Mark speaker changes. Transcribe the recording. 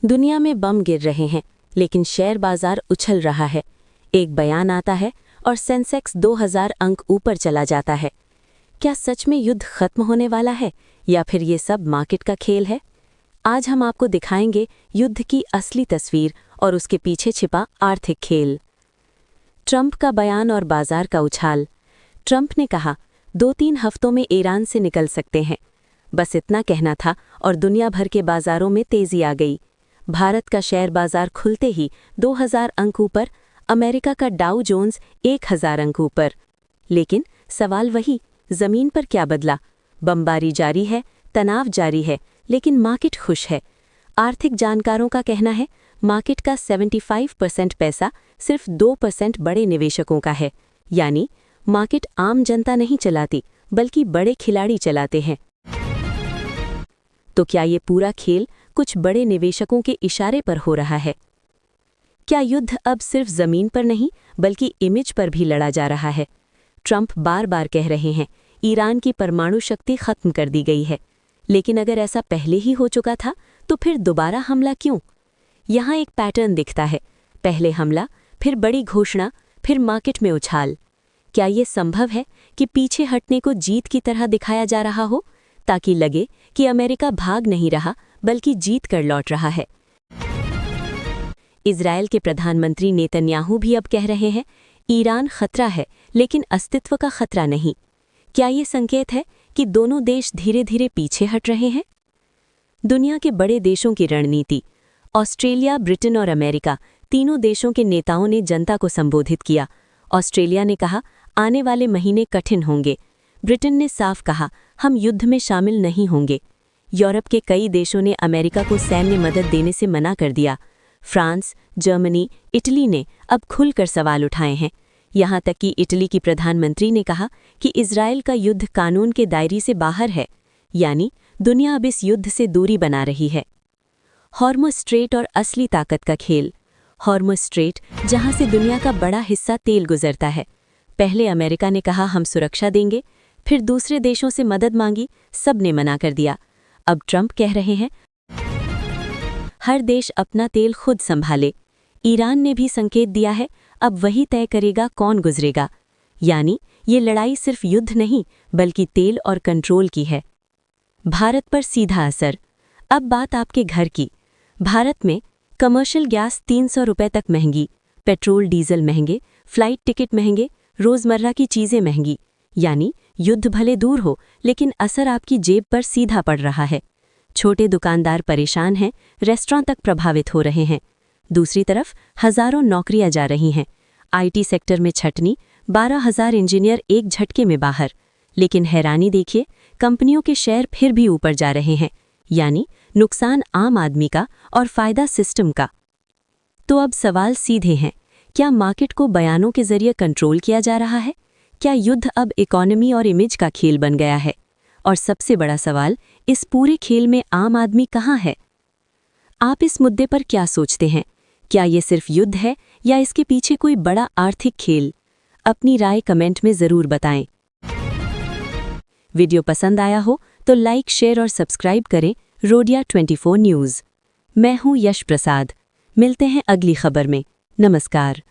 Speaker 1: दुनिया में बम गिर रहे हैं, लेकिन शेयर बाजार उछल रहा है। एक बयान आता है और सेंसेक्स 2000 अंक ऊपर चला जाता है। क्या सच में युद्ध खत्म होने वाला है या फिर ये सब मार्केट का खेल है? आज हम आपको दिखाएंगे युद्ध की असली तस्वीर और उसके पीछे छिपा आर्थिक खेल। ट्रंप का बयान और बाजार का उछाल। ट्रंप ने कहा 2-3 हफ्तों में ईरान से निकल सकते हैं। बस इतना कहना था और दुनिया भर के बाजारों में तेजी आ गई। भारत का शेयर बाजार खुलते ही 2000 अंक ऊपर, अमेरिका का डाउ जोन्स 1000 अंक ऊपर। लेकिन सवाल वही, जमीन पर क्या बदला? बमबारी जारी है, तनाव जारी है, लेकिन मार्केट खुश है। आर्थिक जानकारों का कहना है मार्केट का 75% पैसा सिर्फ 2% बड़े निवेशकों का है। यानी मार्केट आम जनता नहीं चलाती, बल्कि बड़े खिलाड़ी चलाते हैं। तो क्या ये पूरा खेल कुछ बड़े निवेशकों के इशारे पर हो रहा है? क्या युद्ध अब सिर्फ जमीन पर नहीं, बल्कि इमेज पर भी लड़ा जा रहा है? ट्रंप बार बार कह रहे हैं ईरान की परमाणु शक्ति खत्म कर दी गई है, लेकिन अगर ऐसा पहले ही हो चुका था तो फिर दोबारा हमला क्यों? यहाँ एक पैटर्न दिखता है, पहले हमला, फिर बड़ी घोषणा, फिर मार्केट में उछाल। क्या ये संभव है कि पीछे हटने को जीत की तरह दिखाया जा रहा हो, ताकि लगे कि अमेरिका भाग नहीं रहा बल्कि जीत कर लौट रहा है? इजरायल के प्रधानमंत्री नेतन्याहू भी अब कह रहे हैं ईरान खतरा है, लेकिन अस्तित्व का खतरा नहीं। क्या ये संकेत है कि दोनों देश धीरे धीरे पीछे हट रहे हैं? दुनिया के बड़े देशों की रणनीति। ऑस्ट्रेलिया, ब्रिटेन और अमेरिका, तीनों देशों के नेताओं ने जनता को संबोधित किया। ऑस्ट्रेलिया ने कहा आने वाले महीने कठिन होंगे। ब्रिटेन ने साफ कहा हम युद्ध में शामिल नहीं होंगे। यूरोप के कई देशों ने अमेरिका को सैन्य मदद देने से मना कर दिया। फ्रांस, जर्मनी, इटली ने अब खुलकर सवाल उठाए हैं। यहाँ तक कि इटली की प्रधानमंत्री ने कहा कि इजरायल का युद्ध कानून के दायरे से बाहर है, यानी दुनिया अब इस युद्ध से दूरी बना रही है। हॉर्मुज़ स्ट्रेट और असली ताकत का खेल। हॉर्मुज़ स्ट्रेट, जहाँ से दुनिया का बड़ा हिस्सा तेल गुजरता है। पहले अमेरिका ने कहा हम सुरक्षा देंगे, फिर दूसरे देशों से मदद मांगी, सब ने मना कर दिया। अब ट्रंप कह रहे हैं हर देश अपना तेल खुद संभाले। ईरान ने भी संकेत दिया है अब वही तय करेगा कौन गुजरेगा। यानी ये लड़ाई सिर्फ युद्ध नहीं, बल्कि तेल और कंट्रोल की है। भारत पर सीधा असर। अब बात आपके घर की। भारत में कमर्शियल गैस 300 रुपये तक महंगी, पेट्रोल डीजल महंगे, फ्लाइट टिकट महंगे, रोजमर्रा की चीजें महंगी। यानी युद्ध भले दूर हो, लेकिन असर आपकी जेब पर सीधा पड़ रहा है। छोटे दुकानदार परेशान हैं, रेस्टोरेंट तक प्रभावित हो रहे हैं। दूसरी तरफ हजारों नौकरियां जा रही हैं। आईटी सेक्टर में छटनी, 12,000 इंजीनियर एक झटके में बाहर। लेकिन हैरानी देखिए, कंपनियों के शेयर फिर भी ऊपर जा रहे हैं। यानी नुकसान आम आदमी का और फायदा सिस्टम का। तो अब सवाल सीधे हैं, क्या मार्केट को बयानों के जरिए कंट्रोल किया जा रहा है? क्या युद्ध अब इकोनॉमी और इमेज का खेल बन गया है? और सबसे बड़ा सवाल, इस पूरे खेल में आम आदमी कहाँ है? आप इस मुद्दे पर क्या सोचते हैं? क्या ये सिर्फ युद्ध है या इसके पीछे कोई बड़ा आर्थिक खेल? अपनी राय कमेंट में ज़रूर बताएं। वीडियो पसंद आया हो तो लाइक, शेयर और सब्सक्राइब करें रोडिया 24 न्यूज़। मैं हूं यश प्रसाद। मिलते हैं अगली खबर में। नमस्कार।